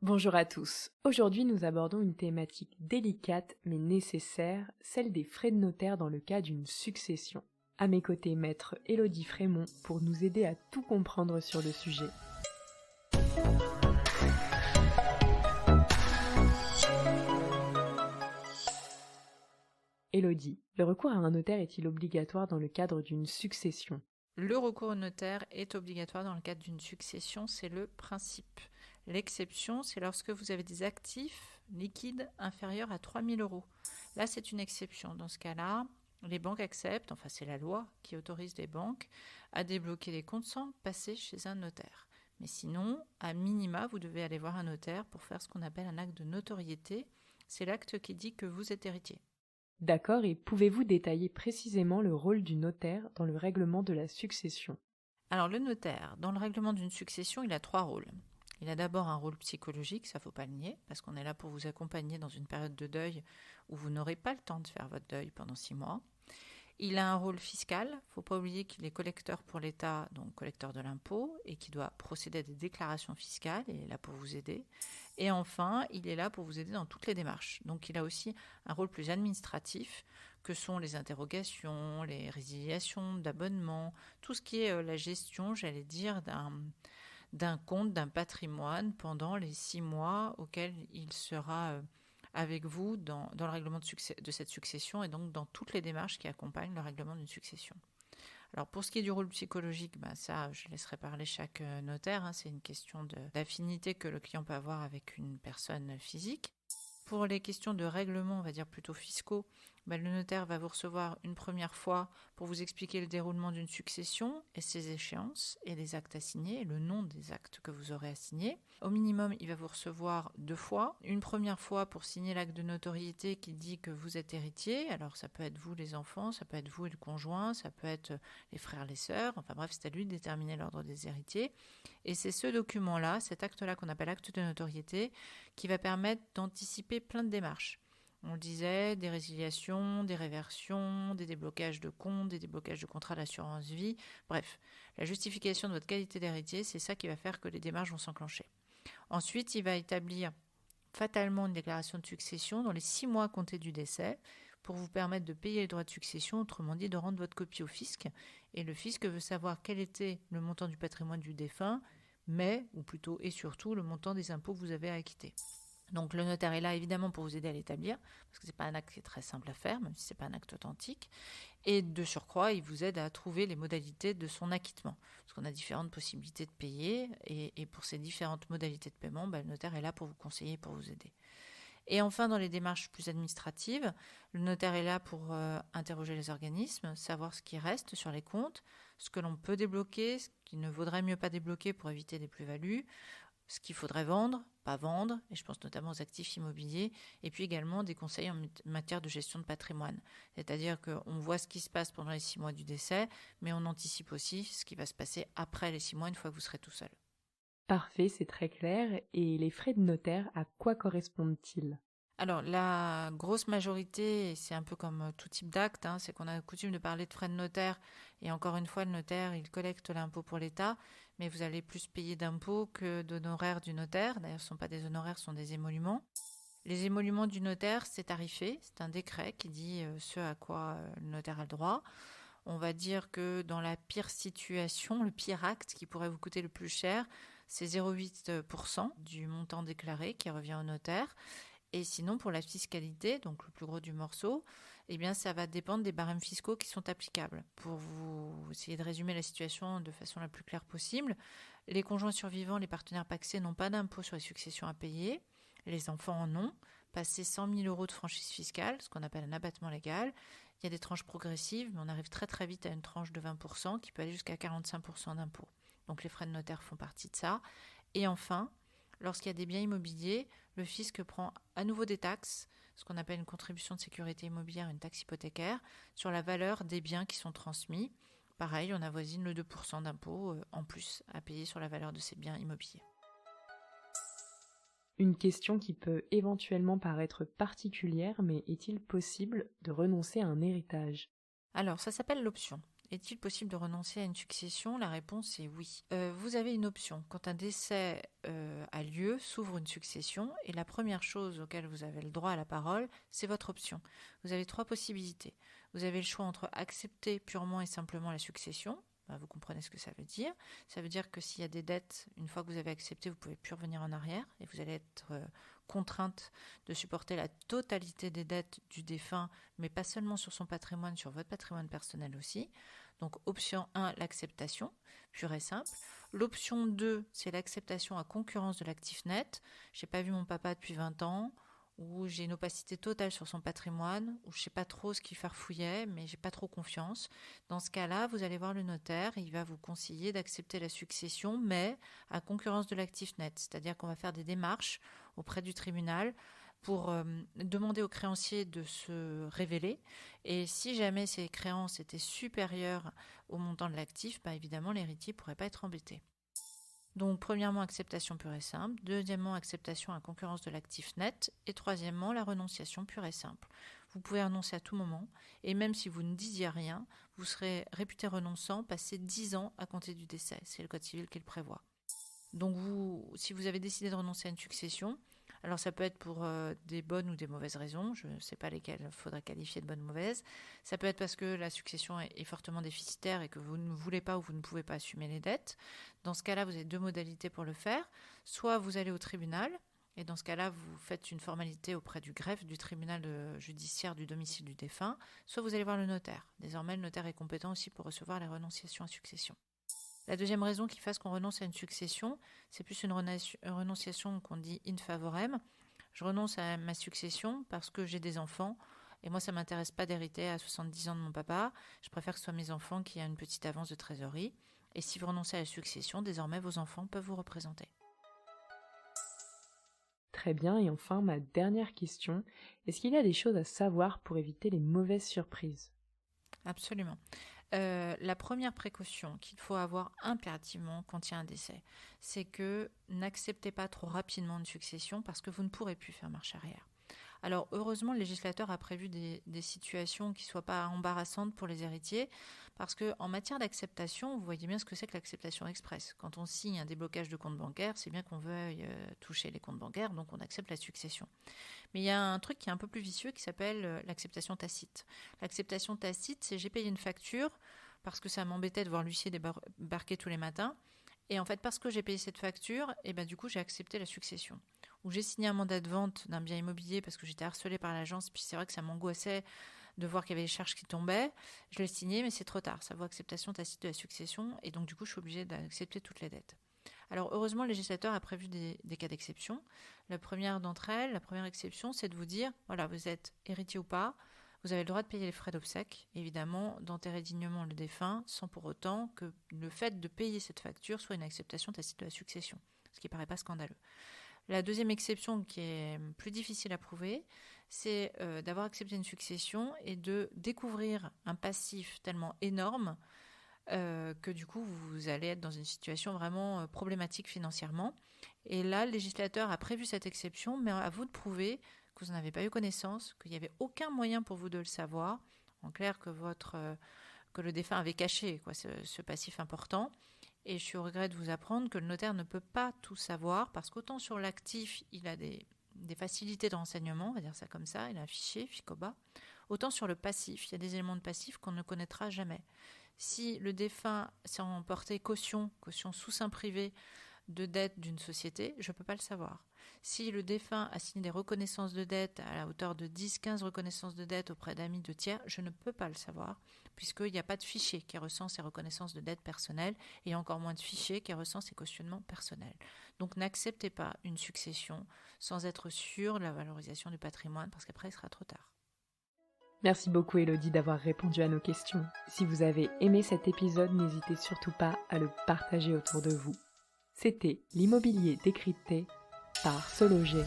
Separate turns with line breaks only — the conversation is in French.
Bonjour à tous. Aujourd'hui, nous abordons une thématique délicate mais nécessaire, celle des frais de notaire dans le cas d'une succession. À mes côtés, maître Élodie Frémont pour nous aider à tout comprendre sur le sujet. Élodie, le recours à un notaire est-il obligatoire dans le cadre d'une succession ?
Le recours au notaire est obligatoire dans le cadre d'une succession, c'est le principe. L'exception, c'est lorsque vous avez des actifs liquides inférieurs à 3 000 euros. Là, c'est une exception. Dans ce cas-là, les banques acceptent, enfin c'est la loi qui autorise les banques, à débloquer les comptes sans passer chez un notaire. Mais sinon, à minima, vous devez aller voir un notaire pour faire ce qu'on appelle un acte de notoriété. C'est l'acte qui dit que vous êtes héritier.
D'accord, et pouvez-vous détailler précisément le rôle du notaire dans le règlement de la succession ?
Alors le notaire, dans le règlement d'une succession, il a 3 rôles. Il a d'abord un rôle psychologique, ça ne faut pas le nier, parce qu'on est là pour vous accompagner dans une période de deuil où vous n'aurez pas le temps de faire votre deuil pendant 6 mois. Il a un rôle fiscal, il ne faut pas oublier qu'il est collecteur pour l'État, donc collecteur de l'impôt, et qu'il doit procéder à des déclarations fiscales, il est là pour vous aider. Et enfin, il est là pour vous aider dans toutes les démarches. Donc il a aussi un rôle plus administratif, que sont les interrogations, les résiliations d'abonnements, tout ce qui est la gestion, j'allais dire, d'un compte, d'un patrimoine pendant les 6 mois auxquels il sera avec vous dans le règlement de cette succession et donc dans toutes les démarches qui accompagnent le règlement d'une succession. Alors pour ce qui est du rôle psychologique, ça je laisserai parler chaque notaire, c'est une question d'affinité que le client peut avoir avec une personne physique. Pour les questions de règlement, on va dire plutôt fiscaux, le notaire va vous recevoir une première fois pour vous expliquer le déroulement d'une succession et ses échéances et les actes à signer, et le nom des actes que vous aurez à signer. Au minimum, il va vous recevoir 2 fois. Une première fois pour signer l'acte de notoriété qui dit que vous êtes héritier. Alors ça peut être vous les enfants, ça peut être vous et le conjoint, ça peut être les frères, les sœurs. Enfin bref, c'est à lui de déterminer l'ordre des héritiers. Et c'est ce document-là, cet acte-là qu'on appelle acte de notoriété, qui va permettre d'anticiper plein de démarches. On le disait, des résiliations, des réversions, des déblocages de comptes, des déblocages de contrats d'assurance vie. Bref, la justification de votre qualité d'héritier, c'est ça qui va faire que les démarches vont s'enclencher. Ensuite, il va établir fatalement une déclaration de succession dans les 6 mois comptés du décès pour vous permettre de payer les droits de succession, autrement dit de rendre votre copie au fisc. Et le fisc veut savoir quel était le montant du patrimoine du défunt, mais, ou plutôt et surtout, le montant des impôts que vous avez à acquitter. Donc le notaire est là évidemment pour vous aider à l'établir, parce que ce n'est pas un acte qui est très simple à faire, même si ce n'est pas un acte authentique. Et de surcroît, il vous aide à trouver les modalités de son acquittement. Parce qu'on a différentes possibilités de payer, et pour ces différentes modalités de paiement, le notaire est là pour vous conseiller et pour vous aider. Et enfin, dans les démarches plus administratives, le notaire est là pour interroger les organismes, savoir ce qui reste sur les comptes, ce que l'on peut débloquer, ce qu'il ne vaudrait mieux pas débloquer pour éviter des plus-values, ce qu'il faudrait vendre, pas vendre, et je pense notamment aux actifs immobiliers, et puis également des conseils en matière de gestion de patrimoine. C'est-à-dire qu'on voit ce qui se passe pendant les 6 mois du décès, mais on anticipe aussi ce qui va se passer après les 6 mois, une fois que vous serez tout seul.
Parfait, c'est très clair. Et les frais de notaire, à quoi correspondent-ils ?
Alors, la grosse majorité, c'est un peu comme tout type d'acte, c'est qu'on a coutume de parler de frais de notaire. Et encore une fois, le notaire, il collecte l'impôt pour l'État, mais vous allez plus payer d'impôts que d'honoraires du notaire. D'ailleurs, ce ne sont pas des honoraires, ce sont des émoluments. Les émoluments du notaire, c'est tarifé, c'est un décret qui dit ce à quoi le notaire a le droit. On va dire que dans la pire situation, le pire acte qui pourrait vous coûter le plus cher, c'est 0,8% du montant déclaré qui revient au notaire. Et sinon, pour la fiscalité, donc le plus gros du morceau, ça va dépendre des barèmes fiscaux qui sont applicables. Pour vous essayer de résumer la situation de façon la plus claire possible, les conjoints survivants, les partenaires pacsés n'ont pas d'impôt sur les successions à payer. Les enfants en ont. Passé 100 000 euros de franchise fiscale, ce qu'on appelle un abattement légal, il y a des tranches progressives, mais on arrive très très vite à une tranche de 20% qui peut aller jusqu'à 45% d'impôt. Donc les frais de notaire font partie de ça. Et enfin, lorsqu'il y a des biens immobiliers, le fisc prend à nouveau des taxes, ce qu'on appelle une contribution de sécurité immobilière, une taxe hypothécaire, sur la valeur des biens qui sont transmis. Pareil, on avoisine le 2% d'impôt en plus à payer sur la valeur de ces biens immobiliers.
Une question qui peut éventuellement paraître particulière, mais est-il possible de renoncer à un héritage ?
Alors, ça s'appelle l'option. Est-il possible de renoncer à une succession ? La réponse est oui. Vous avez une option. Quand un décès a lieu, s'ouvre une succession et la première chose auquel vous avez le droit à la parole, c'est votre option. Vous avez 3 possibilités. Vous avez le choix entre accepter purement et simplement la succession. Vous comprenez ce que ça veut dire. Ça veut dire que s'il y a des dettes, une fois que vous avez accepté, vous ne pouvez plus revenir en arrière et vous allez être contrainte de supporter la totalité des dettes du défunt, mais pas seulement sur son patrimoine, sur votre patrimoine personnel aussi. Donc option 1, l'acceptation, pure et simple. L'option 2, c'est l'acceptation à concurrence de l'actif net. Je n'ai pas vu mon papa depuis 20 ans, où j'ai une opacité totale sur son patrimoine, où je ne sais pas trop ce qu'il farfouillait, mais je n'ai pas trop confiance. Dans ce cas-là, vous allez voir le notaire, il va vous conseiller d'accepter la succession, mais à concurrence de l'actif net. C'est-à-dire qu'on va faire des démarches auprès du tribunal pour demander aux créanciers de se révéler. Et si jamais ces créances étaient supérieures au montant de l'actif, évidemment, l'héritier ne pourrait pas être embêté. Donc, premièrement, acceptation pure et simple. Deuxièmement, acceptation à concurrence de l'actif net. Et troisièmement, la renonciation pure et simple. Vous pouvez renoncer à tout moment. Et même si vous ne disiez rien, vous serez réputé renonçant, passé 10 ans à compter du décès. C'est le Code civil qui le prévoit. Donc, si vous avez décidé de renoncer à une succession, alors ça peut être pour des bonnes ou des mauvaises raisons, je ne sais pas lesquelles il faudra qualifier de bonnes ou mauvaises. Ça peut être parce que la succession est fortement déficitaire et que vous ne voulez pas ou vous ne pouvez pas assumer les dettes. Dans ce cas-là, vous avez 2 modalités pour le faire. Soit vous allez au tribunal, et dans ce cas-là, vous faites une formalité auprès du greffe du tribunal judiciaire du domicile du défunt, soit vous allez voir le notaire. Désormais, le notaire est compétent aussi pour recevoir les renonciations à succession. La deuxième raison qui fasse qu'on renonce à une succession, c'est plus une renonciation qu'on dit in favorem. Je renonce à ma succession parce que j'ai des enfants et moi ça ne m'intéresse pas d'hériter à 70 ans de mon papa. Je préfère que ce soit mes enfants qui aient une petite avance de trésorerie. Et si vous renoncez à la succession, désormais vos enfants peuvent vous représenter.
Très bien, et enfin ma dernière question, est-ce qu'il y a des choses à savoir pour éviter les mauvaises surprises ?
Absolument. La première précaution qu'il faut avoir impérativement quand il y a un décès, c'est que n'acceptez pas trop rapidement une succession parce que vous ne pourrez plus faire marche arrière. Alors heureusement, le législateur a prévu des situations qui ne soient pas embarrassantes pour les héritiers parce qu'en matière d'acceptation, vous voyez bien ce que c'est que l'acceptation express. Quand on signe un déblocage de compte bancaire, c'est bien qu'on veuille toucher les comptes bancaires, donc on accepte la succession. Mais il y a un truc qui est un peu plus vicieux qui s'appelle l'acceptation tacite. L'acceptation tacite, c'est j'ai payé une facture parce que ça m'embêtait de voir l'huissier débarquer tous les matins. Et en fait, parce que j'ai payé cette facture, du coup, j'ai accepté la succession. Ou j'ai signé un mandat de vente d'un bien immobilier parce que j'étais harcelée par l'agence, puis c'est vrai que ça m'angoissait de voir qu'il y avait des charges qui tombaient. Je l'ai signé, mais c'est trop tard. Ça vaut acceptation tacite de la succession. Et donc, du coup, je suis obligée d'accepter toutes les dettes. Alors, heureusement, le législateur a prévu des cas d'exception. La première d'entre elles, la première exception, c'est de vous dire, voilà, vous êtes héritier ou pas, vous avez le droit de payer les frais d'obsèques, évidemment, d'enterrer dignement le défunt, sans pour autant que le fait de payer cette facture soit une acceptation tacite de la succession, ce qui ne paraît pas scandaleux. La deuxième exception, qui est plus difficile à prouver, c'est d'avoir accepté une succession et de découvrir un passif tellement énorme que du coup, vous allez être dans une situation vraiment problématique financièrement. Et là, le législateur a prévu cette exception, mais à vous de prouver que vous n'en avez pas eu connaissance, qu'il n'y avait aucun moyen pour vous de le savoir. En clair, que le défunt avait caché ce passif important. Et je suis au regret de vous apprendre que le notaire ne peut pas tout savoir, parce qu'autant sur l'actif, il a des facilités de renseignement, on va dire ça comme ça, il a un fichier, FICOBA, autant sur le passif, il y a des éléments de passif qu'on ne connaîtra jamais. Si le défunt s'est emporté caution sous seing privé de dette d'une société, je ne peux pas le savoir. Si le défunt a signé des reconnaissances de dette à la hauteur de 10-15 reconnaissances de dette auprès d'amis de tiers, je ne peux pas le savoir, puisqu'il n'y a pas de fichier qui recense ces reconnaissances de dette personnelles et encore moins de fichier qui recense ces cautionnements personnels. Donc n'acceptez pas une succession sans être sûr de la valorisation du patrimoine, parce qu'après il sera trop tard.
Merci beaucoup Élodie d'avoir répondu à nos questions. Si vous avez aimé cet épisode, n'hésitez surtout pas à le partager autour de vous. C'était l'immobilier décrypté par Se Loger.